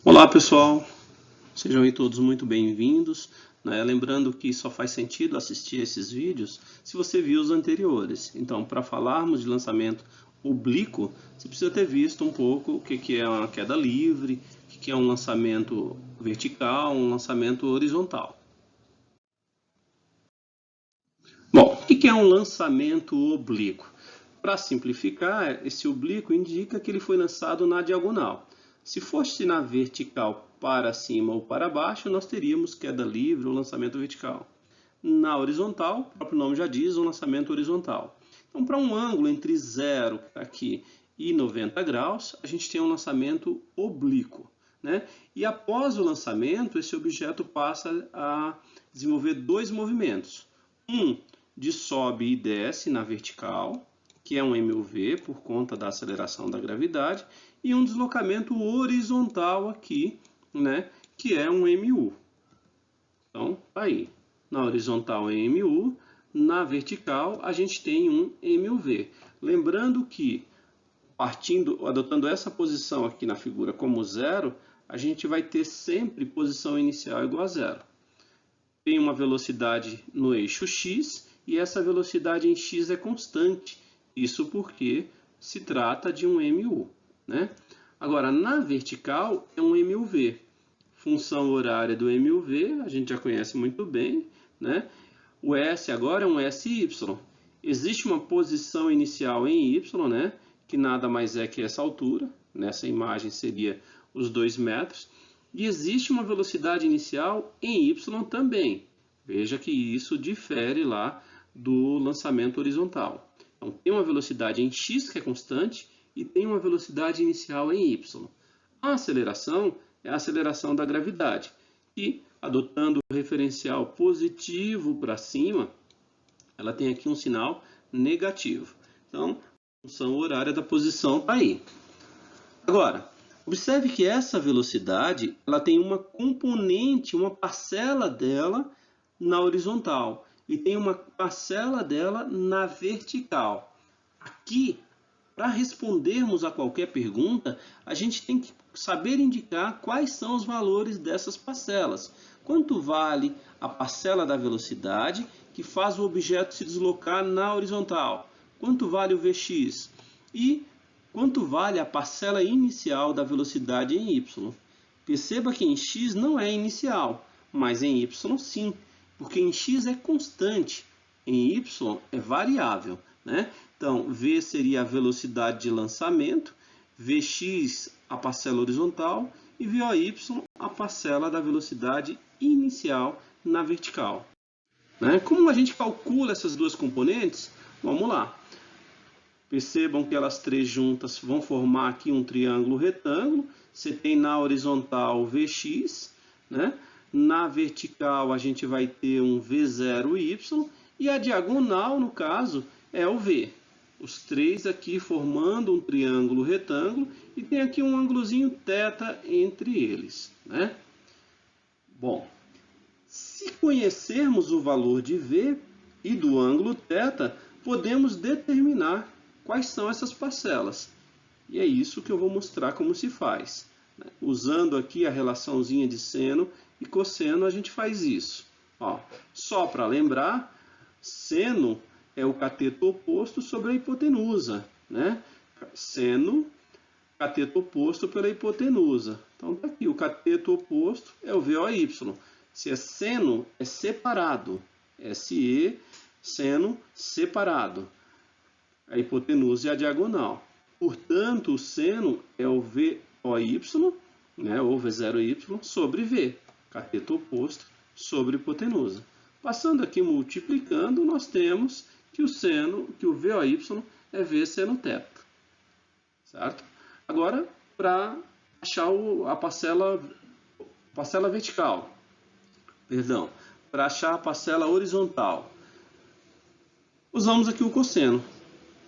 Olá pessoal, sejam aí todos muito bem-vindos, né? Lembrando que só faz sentido assistir esses vídeos se você viu os anteriores. Então, para falarmos de lançamento oblíquo, você precisa ter visto um pouco o que é uma queda livre, o que é um lançamento vertical, um lançamento horizontal. Bom, o que é um lançamento oblíquo? Para simplificar, esse oblíquo indica que ele foi lançado na diagonal. Se fosse na vertical para cima ou para baixo, nós teríamos queda livre ou lançamento vertical. Na horizontal, o próprio nome já diz, um lançamento horizontal. Então, para um ângulo entre 0 aqui e 90 graus, a gente tem um lançamento oblíquo, né? E após o lançamento, esse objeto passa a desenvolver dois movimentos. Um de sobe e desce na vertical, que é um MUV por conta da aceleração da gravidade, e um deslocamento horizontal aqui, né, que é um MU. Então, aí, na horizontal é MU, na vertical a gente tem um MUV. Lembrando que, adotando essa posição aqui na figura como zero, a gente vai ter sempre posição inicial igual a zero. Tem uma velocidade no eixo x, e essa velocidade em x é constante. Isso porque se trata de um MU, né? Agora, na vertical é um MUV. Função horária do MUV, a gente já conhece muito bem, né? O S agora é um SY. Existe uma posição inicial em Y, né? Que nada mais é que essa altura. Nessa imagem seria os 2 metros. E existe uma velocidade inicial em Y também. Veja que isso difere lá do lançamento horizontal. Então, tem uma velocidade em x que é constante e tem uma velocidade inicial em y. A aceleração é a aceleração da gravidade. E, adotando o referencial positivo para cima, ela tem aqui um sinal negativo. Então, a função horária da posição está aí. Agora, observe que essa velocidade ela tem uma componente, uma parcela dela na horizontal e tem uma parcela dela na vertical. Aqui, para respondermos a qualquer pergunta, a gente tem que saber indicar quais são os valores dessas parcelas. Quanto vale a parcela da velocidade que faz o objeto se deslocar na horizontal? Quanto vale o Vx? E quanto vale a parcela inicial da velocidade em y? Perceba que em x não é inicial, mas em y sim, porque em x é constante, em y é variável, né? Então, v seria a velocidade de lançamento, vx a parcela horizontal e vy a parcela da velocidade inicial na vertical. Né? Como a gente calcula essas duas componentes? Vamos lá. Percebam que elas três juntas vão formar aqui um triângulo retângulo. Você tem na horizontal Vx, né? Na vertical a gente vai ter um V0y e a diagonal, no caso, é o V. Os três aqui formando um triângulo retângulo e tem aqui um ângulozinho θ entre eles, né? Bom, se conhecermos o valor de V e do ângulo θ, podemos determinar quais são essas parcelas. E é isso que eu vou mostrar como se faz. Usando aqui a relaçãozinha de seno e cosseno, a gente faz isso. Ó, só para lembrar, seno é o cateto oposto sobre a hipotenusa, né? Seno, cateto oposto pela hipotenusa. Então, tá aqui, o cateto oposto é o VOY. Se é seno, é separado. SE, seno, separado. A hipotenusa é a diagonal. Portanto, o seno é o VOY, né, ou V0y, sobre V, cateto oposto sobre hipotenusa. Passando aqui multiplicando, nós temos que o VOY é V seno θ. Certo? Agora, para achar a parcela vertical, para achar a parcela horizontal, usamos aqui o cosseno.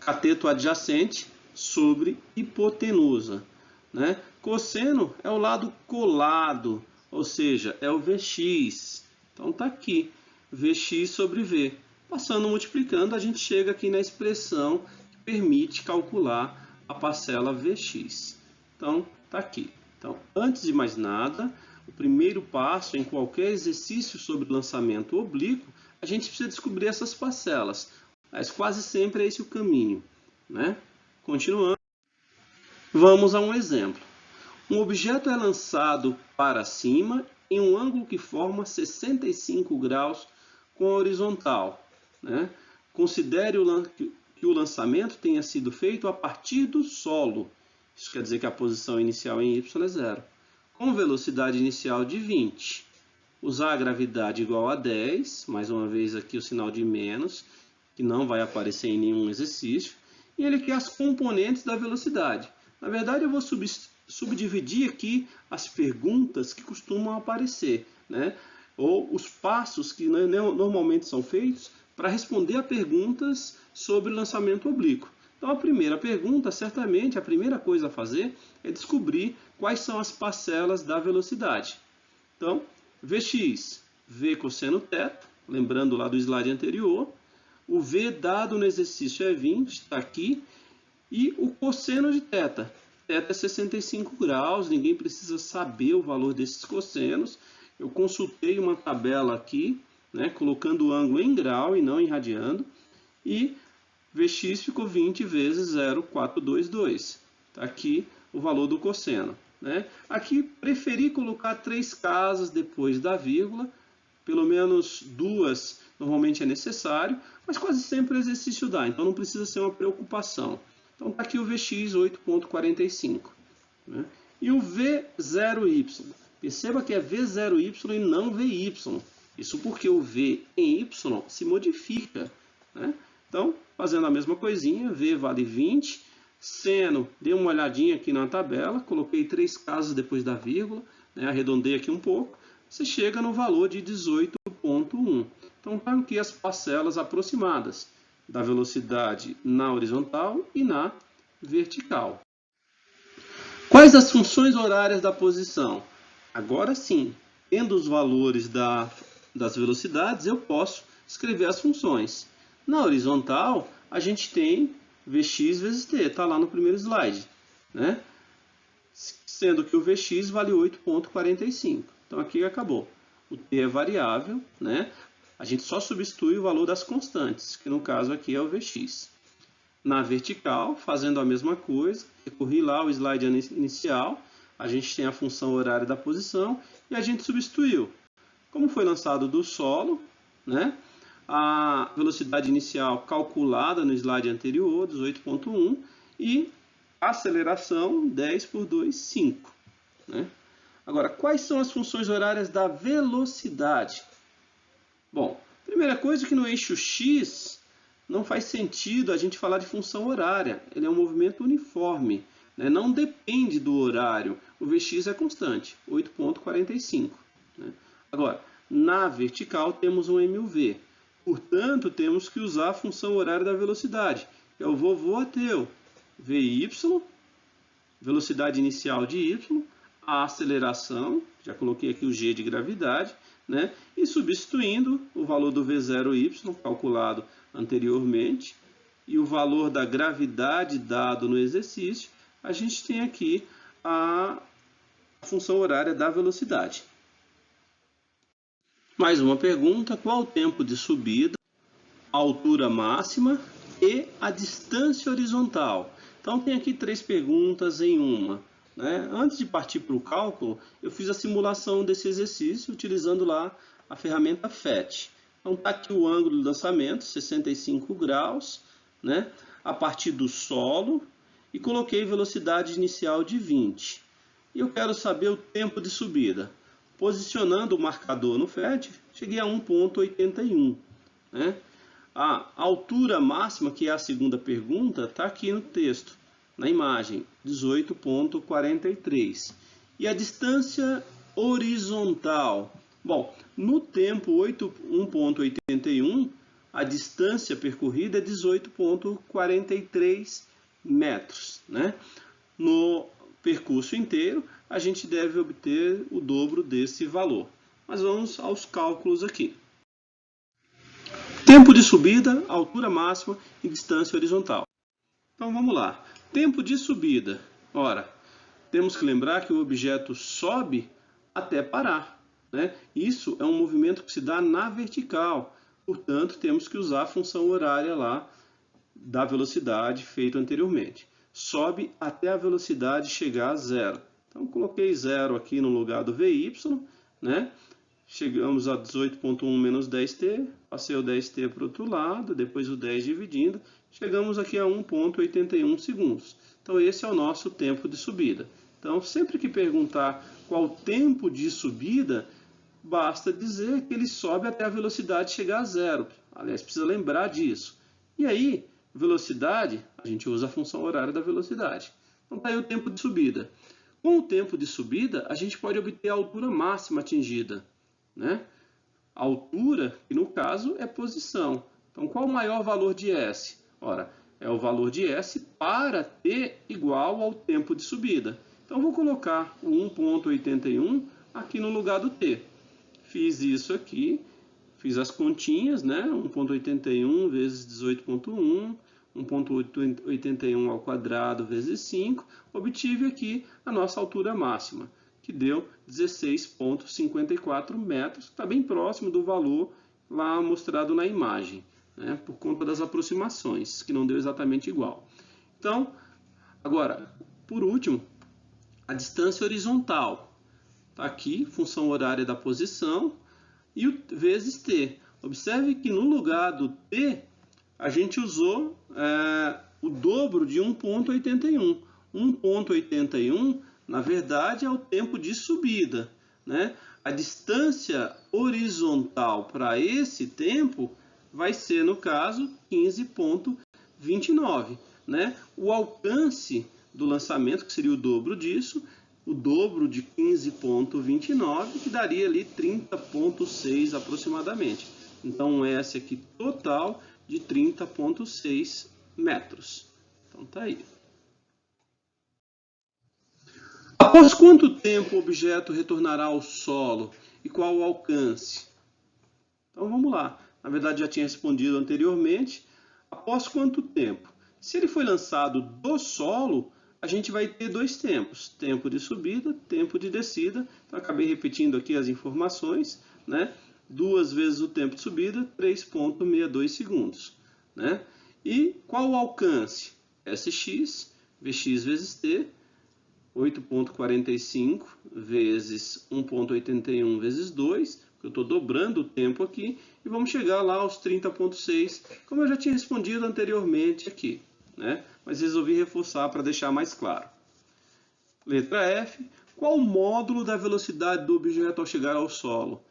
Cateto adjacente sobre hipotenusa, né? Cosseno é o lado colado, ou seja, é o Vx. Então tá aqui, Vx sobre V. Passando multiplicando, a gente chega aqui na expressão que permite calcular a parcela Vx. Então tá aqui, Então, antes de mais nada, o primeiro passo em qualquer exercício sobre lançamento oblíquo, a gente precisa descobrir essas parcelas. Mas quase sempre é esse o caminho, né? Continuando, vamos a um exemplo. Um objeto é lançado para cima em um ângulo que forma 65 graus com a horizontal, né? Considere que o lançamento tenha sido feito a partir do solo. Isso quer dizer que a posição inicial em y é 0. Com velocidade inicial de 20. Usar a gravidade igual a 10. Mais uma vez aqui o sinal de menos, que não vai aparecer em nenhum exercício. E ele quer as componentes da velocidade. Na verdade, eu vou subdividir aqui as perguntas que costumam aparecer, né? Ou os passos que normalmente são feitos para responder a perguntas sobre lançamento oblíquo. Então, a primeira pergunta, certamente, a primeira coisa a fazer é descobrir quais são as parcelas da velocidade. Então, Vx, V cosseno θ, lembrando lá do slide anterior, o V dado no exercício é 20, está aqui, e o cosseno de θ. Θ é 65 graus, ninguém precisa saber o valor desses cossenos. Eu consultei uma tabela aqui, né, colocando o ângulo em grau e não em radiano, e Vx ficou 20 vezes 0,422. Está aqui o valor do cosseno, né? Aqui preferi colocar 3 casas depois da vírgula, pelo menos 2 normalmente é necessário, mas quase sempre o exercício dá, então não precisa ser uma preocupação. Então está aqui o Vx 8,45. Né? E o V0y. Perceba que é V0y e não Vy. Isso porque o V em y se modifica. Né? Então, fazendo a mesma coisinha, V vale 20. Seno, dei uma olhadinha aqui na tabela, coloquei 3 casos depois da vírgula, né? Arredondei aqui um pouco. Você chega no valor de 18,1. Então, estão aqui as parcelas aproximadas da velocidade na horizontal e na vertical. Quais as funções horárias da posição? Agora sim, tendo os valores das velocidades, eu posso escrever as funções. Na horizontal, a gente tem Vx vezes t, está lá no primeiro slide, né? Sendo que o Vx vale 8,45. Então aqui acabou. O t é variável, né? A gente só substitui o valor das constantes, que no caso aqui é o Vx. Na vertical, fazendo a mesma coisa, recorri lá ao slide inicial, a gente tem a função horária da posição e a gente substituiu. Como foi lançado do solo, né? A velocidade inicial calculada no slide anterior, 18,1, e a aceleração 10 por 2, 5. Né? Agora, quais são as funções horárias da velocidade? Bom, primeira coisa é que no eixo X não faz sentido a gente falar de função horária. Ele é um movimento uniforme, né? Não depende do horário. O Vx é constante, 8,45. Né? Agora, na vertical temos um MUV. Portanto, temos que usar a função horária da velocidade. É o vovô Ateu. Vy, velocidade inicial de y, a aceleração, já coloquei aqui o g de gravidade, né? E substituindo o valor do V0y, calculado anteriormente, e o valor da gravidade dado no exercício, a gente tem aqui a função horária da velocidade. Mais uma pergunta: qual o tempo de subida, a altura máxima e a distância horizontal? Então tem aqui 3 perguntas em uma. Né? Antes de partir para o cálculo, eu fiz a simulação desse exercício utilizando lá a ferramenta PhET. Então está aqui o ângulo de lançamento, 65 graus, né? A partir do solo, e coloquei velocidade inicial de 20. E eu quero saber o tempo de subida. Posicionando o marcador no PhET, cheguei a 1,81. Né? A altura máxima, que é a segunda pergunta, está aqui no texto, na imagem, 18,43. E a distância horizontal? Bom, no tempo 1,81, a distância percorrida é 18,43 metros. Né? No percurso inteiro, a gente deve obter o dobro desse valor. Mas vamos aos cálculos aqui. Tempo de subida, altura máxima e distância horizontal. Então vamos lá. Tempo de subida. Ora, temos que lembrar que o objeto sobe até parar, né? Isso é um movimento que se dá na vertical, portanto, temos que usar a função horária lá da velocidade feita anteriormente. Sobe até a velocidade chegar a zero. Então, coloquei zero aqui no lugar do VY, né? Chegamos a 18.1 menos 10t, passei o 10t para o outro lado, depois o 10 dividindo, chegamos aqui a 1.81 segundos. Então, esse é o nosso tempo de subida. Então, sempre que perguntar qual o tempo de subida, basta dizer que ele sobe até a velocidade chegar a zero. Aliás, precisa lembrar disso. E aí, velocidade, a gente usa a função horária da velocidade. Então, está aí o tempo de subida. Com o tempo de subida, a gente pode obter a altura máxima atingida, né? A altura, que no caso é posição. Então, qual o maior valor de S? Ora, é o valor de S para t igual ao tempo de subida. Então, vou colocar o 1.81 aqui no lugar do t. Fiz isso aqui, fiz as continhas, né? 1.81 vezes 18.1, 1.81 ao quadrado vezes 5, obtive aqui a nossa altura máxima, que deu 16,54 metros, que está bem próximo do valor lá mostrado na imagem, né? Por conta das aproximações, que não deu exatamente igual. Então, agora, por último, a distância horizontal. Está aqui, função horária da posição, e o vezes t. Observe que no lugar do t, a gente usou o dobro de 1.81. 1.81, na verdade, é o tempo de subida, né? A distância horizontal para esse tempo vai ser, no caso, 15.29, né? O alcance do lançamento, que seria o dobro disso, o dobro de 15.29, que daria ali 30.6 aproximadamente. Então, um S aqui total de 30.6 metros. Então, tá aí. Após quanto tempo o objeto retornará ao solo e qual o alcance? Então, vamos lá. Na verdade, já tinha respondido anteriormente. Após quanto tempo? Se ele foi lançado do solo, a gente vai ter dois tempos, tempo de subida, tempo de descida. Então, acabei repetindo aqui as informações, né? 2 vezes o tempo de subida, 3,62 segundos, né? E qual o alcance? Sx, Vx vezes t, 8,45 vezes 1,81 vezes 2, eu estou dobrando o tempo aqui, e vamos chegar lá aos 30,6, como eu já tinha respondido anteriormente aqui, né? Mas resolvi reforçar para deixar mais claro. Letra F. Qual o módulo da velocidade do objeto ao chegar ao solo?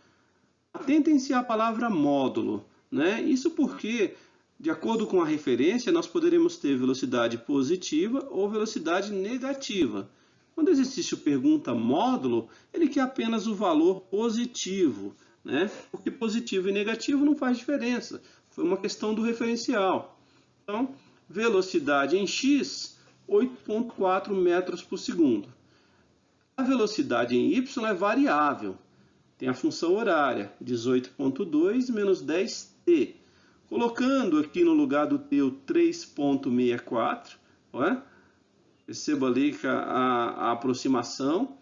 Atentem-se à palavra módulo, né? Isso porque, de acordo com a referência, nós poderemos ter velocidade positiva ou velocidade negativa. Quando o exercício pergunta módulo, ele quer apenas o valor positivo, né? Porque positivo e negativo não faz diferença. Foi uma questão do referencial. Então, velocidade em x, 8,4 metros por segundo. A velocidade em y é variável. Tem a função horária, 18,2 menos 10t. Colocando aqui no lugar do t o 3,64, perceba ali que a aproximação,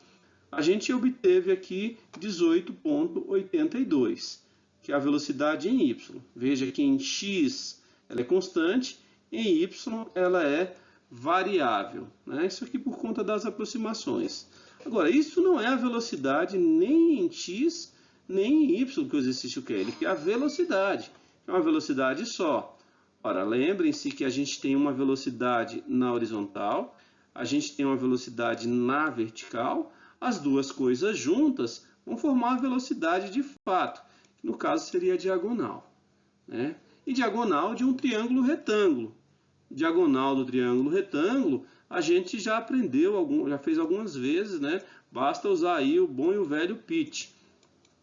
a gente obteve aqui 18,82, que é a velocidade em y. Veja que em x ela é constante, em y ela é variável, né? Isso aqui por conta das aproximações. Agora, isso não é a velocidade nem em x, nem em y que o exercício quer. Ele quer a velocidade. É uma velocidade só. Ora, lembrem-se que a gente tem uma velocidade na horizontal, a gente tem uma velocidade na vertical. As duas coisas juntas vão formar a velocidade de fato, que no caso seria a diagonal, né? E diagonal de um triângulo retângulo. Diagonal do triângulo retângulo, a gente já aprendeu, já fez algumas vezes, né? Basta usar aí o bom e o velho pitch.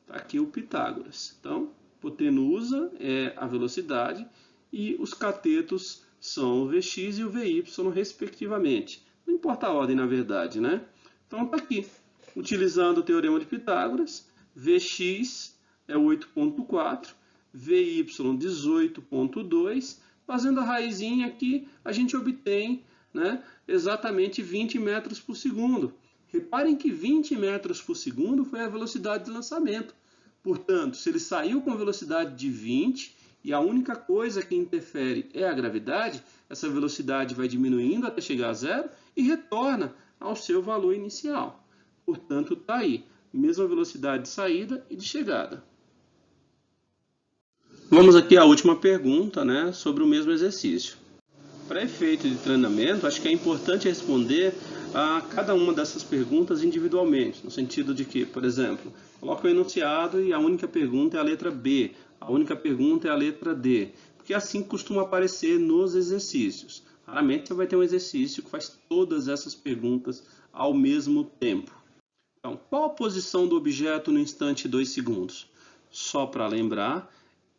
Está aqui o Pitágoras. Então, hipotenusa é a velocidade e os catetos são o Vx e o Vy, respectivamente. Não importa a ordem, na verdade, né? Então, está aqui. Utilizando o teorema de Pitágoras, Vx é 8,4, Vy 18,2. Fazendo a raizinha aqui, a gente obtém, né, exatamente 20 metros por segundo. Reparem que 20 metros por segundo foi a velocidade de lançamento. Portanto, se ele saiu com velocidade de 20 e a única coisa que interfere é a gravidade, essa velocidade vai diminuindo até chegar a zero e retorna ao seu valor inicial. Portanto, está aí, mesma velocidade de saída e de chegada. Vamos aqui à última pergunta, né, sobre o mesmo exercício. Para efeito de treinamento, acho que é importante responder a cada uma dessas perguntas individualmente, no sentido de que, por exemplo, coloca o enunciado e a única pergunta é a letra B, a única pergunta é a letra D, porque assim costuma aparecer nos exercícios. Raramente você vai ter um exercício que faz todas essas perguntas ao mesmo tempo. Então, qual a posição do objeto no instante 2 segundos? Só para lembrar,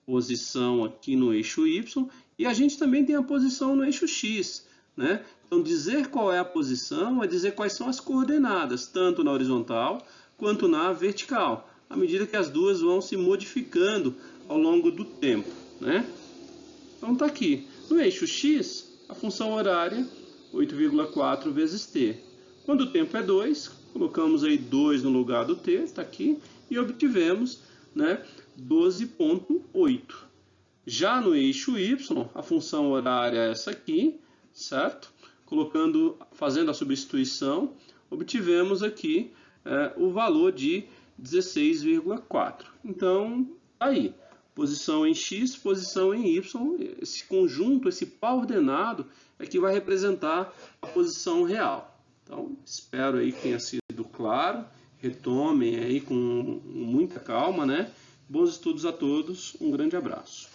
posição aqui no eixo Y, e a gente também tem a posição no eixo X, né? Então, dizer qual é a posição é dizer quais são as coordenadas, tanto na horizontal quanto na vertical, à medida que as duas vão se modificando ao longo do tempo, né? Então, está aqui. No eixo X, a função horária, 8,4 vezes t. Quando o tempo é 2, colocamos aí 2 no lugar do t, está aqui, e obtivemos, né, 12,8. Já no eixo Y, a função horária é essa aqui, certo? Fazendo a substituição, obtivemos aqui o valor de 16,4. Então, aí, posição em X, posição em Y, esse conjunto, esse par ordenado, é que vai representar a posição real. Então, espero aí que tenha sido claro, retomem aí com muita calma, né? Bons estudos a todos, um grande abraço.